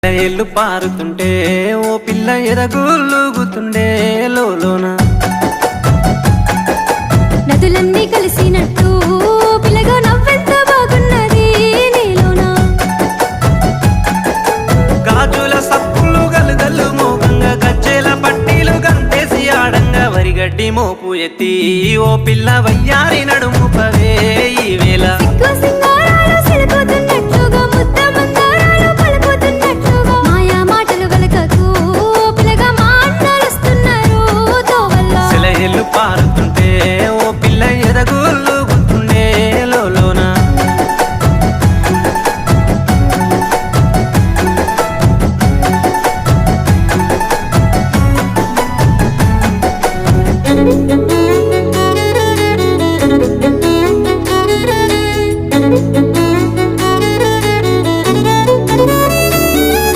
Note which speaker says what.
Speaker 1: ఏళ్ళు పారుతుంటే ఓ పిల్ల ఎరగులుగుతుండే లోన
Speaker 2: నదులన్నీ కలిసినట్టు పిల్లగా నవ్వెంత బాగున్నది నీలోన
Speaker 1: గాజుల సప్పులు గలుగల్లు మోగంగా గజ్జెల పట్టీలు గంటేసి ఆడంగా వరిగడ్డి మోపు ఎత్తి ఓ పిల్ల వయ్యారి నడుము పవే ఈ వేళ
Speaker 2: సిగ్గు